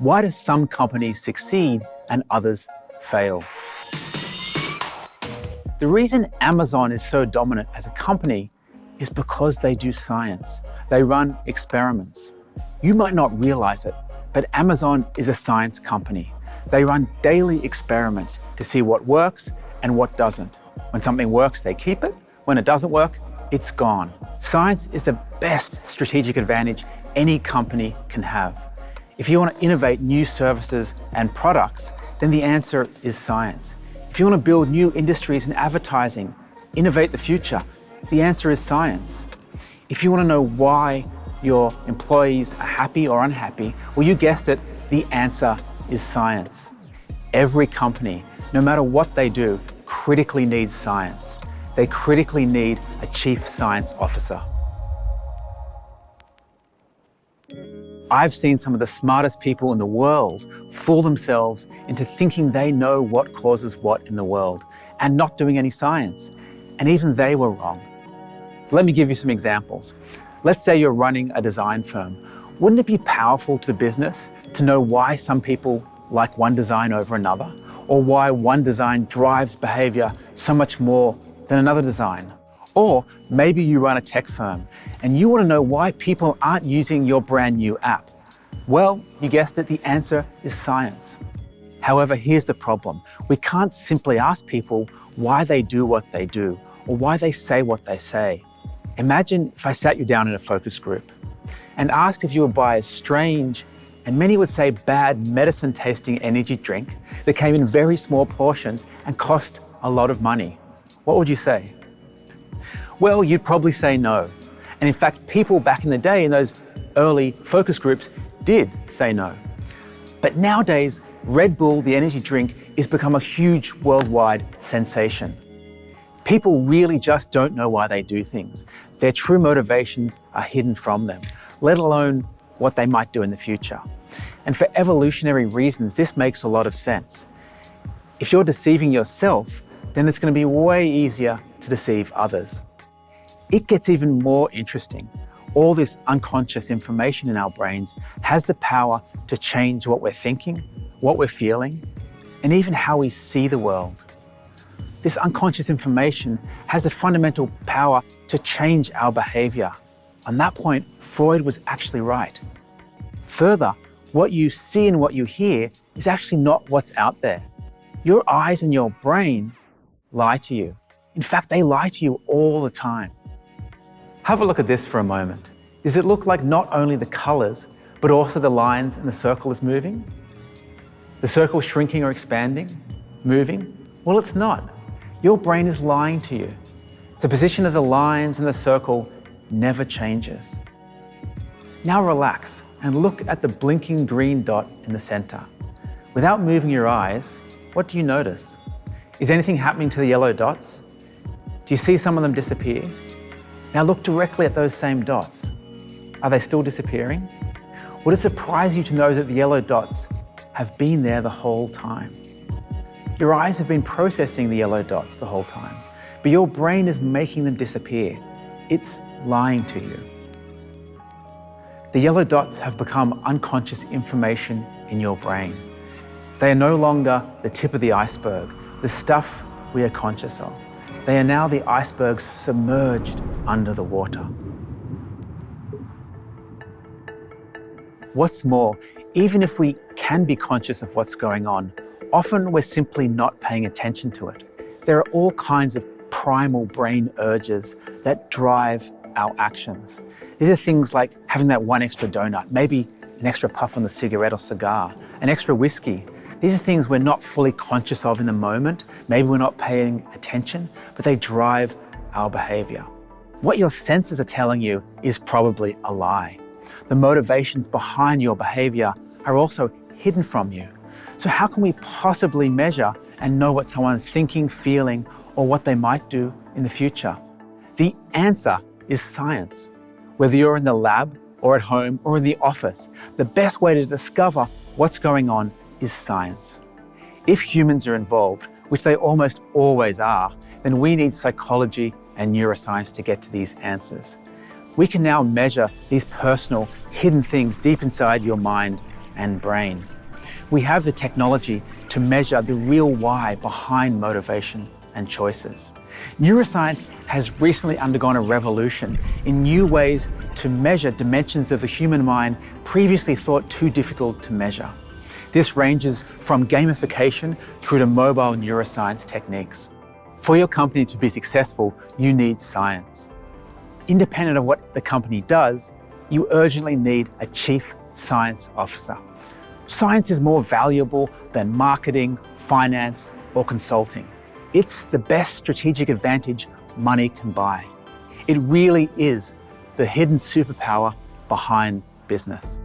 Why do some companies succeed and others fail? The reason Amazon is so dominant as a company is because they do science. They run experiments. You might not realize it, but Amazon is a science company. They run daily experiments to see what works and what doesn't. When something works, they keep it. When it doesn't work, it's gone. Science is the best strategic advantage any company can have. If you want to innovate new services and products, then the answer is science. If you want to build new industries in advertising, innovate the future, the answer is science. If you want to know why your employees are happy or unhappy, well, you guessed it, the answer is science. Every company, no matter what they do, critically needs science. They critically need a chief science officer. I've seen some of the smartest people in the world fool themselves into thinking they know what causes what in the world and not doing any science. And even they were wrong. Let me give you some examples. Let's say you're running a design firm. Wouldn't it be powerful to the business to know why some people like one design over another, or why one design drives behavior so much more than another design? Or maybe you run a tech firm and you want to know why people aren't using your brand new app. Well, you guessed it, the answer is science. However, here's the problem. We can't simply ask people why they do what they do or why they say what they say. Imagine if I sat you down in a focus group and asked if you would buy a strange, and many would say bad, medicine-tasting energy drink that came in very small portions and cost a lot of money. What would you say? Well, you'd probably say no. And in fact, people back in the day in those early focus groups did say no. But nowadays, Red Bull, the energy drink, has become a huge worldwide sensation. People really just don't know why they do things. Their true motivations are hidden from them, let alone what they might do in the future. And for evolutionary reasons, this makes a lot of sense. If you're deceiving yourself, then it's going to be way easier to deceive others. It gets even more interesting. All this unconscious information in our brains has the power to change what we're thinking, what we're feeling, and even how we see the world. This unconscious information has the fundamental power to change our behavior. On that point, Freud was actually right. Further, what you see and what you hear is actually not what's out there. Your eyes and your brain lie to you. In fact, they lie to you all the time. Have a look at this for a moment. Does it look like not only the colors, but also the lines and the circle is moving? The circle shrinking or expanding, moving? Well, it's not. Your brain is lying to you. The position of the lines and the circle never changes. Now relax and look at the blinking green dot in the center. Without moving your eyes, what do you notice? Is anything happening to the yellow dots? Do you see some of them disappear? Now look directly at those same dots. Are they still disappearing? Would it surprise you to know that the yellow dots have been there the whole time? Your eyes have been processing the yellow dots the whole time, but your brain is making them disappear. It's lying to you. The yellow dots have become unconscious information in your brain. They are no longer the tip of the iceberg, the stuff we are conscious of. They are now the iceberg submerged under the water. What's more, even if we can be conscious of what's going on, often we're simply not paying attention to it. There are all kinds of primal brain urges that drive our actions. These are things like having that one extra donut, maybe an extra puff on the cigarette or cigar, an extra whiskey. These are things we're not fully conscious of in the moment. Maybe we're not paying attention, but they drive our behavior. What your senses are telling you is probably a lie. The motivations behind your behavior are also hidden from you. So how can we possibly measure and know what someone's thinking, feeling, or what they might do in the future? The answer is science. Whether you're in the lab or at home or in the office, the best way to discover what's going on is science. If humans are involved, which they almost always are, then we need psychology and neuroscience to get to these answers. We can now measure these personal, hidden things deep inside your mind and brain. We have the technology to measure the real why behind motivation and choices. Neuroscience has recently undergone a revolution in new ways to measure dimensions of the human mind previously thought too difficult to measure. This ranges from gamification through to mobile neuroscience techniques. For your company to be successful, you need science. Independent of what the company does, you urgently need a chief science officer. Science is more valuable than marketing, finance, or consulting. It's the best strategic advantage money can buy. It really is the hidden superpower behind business.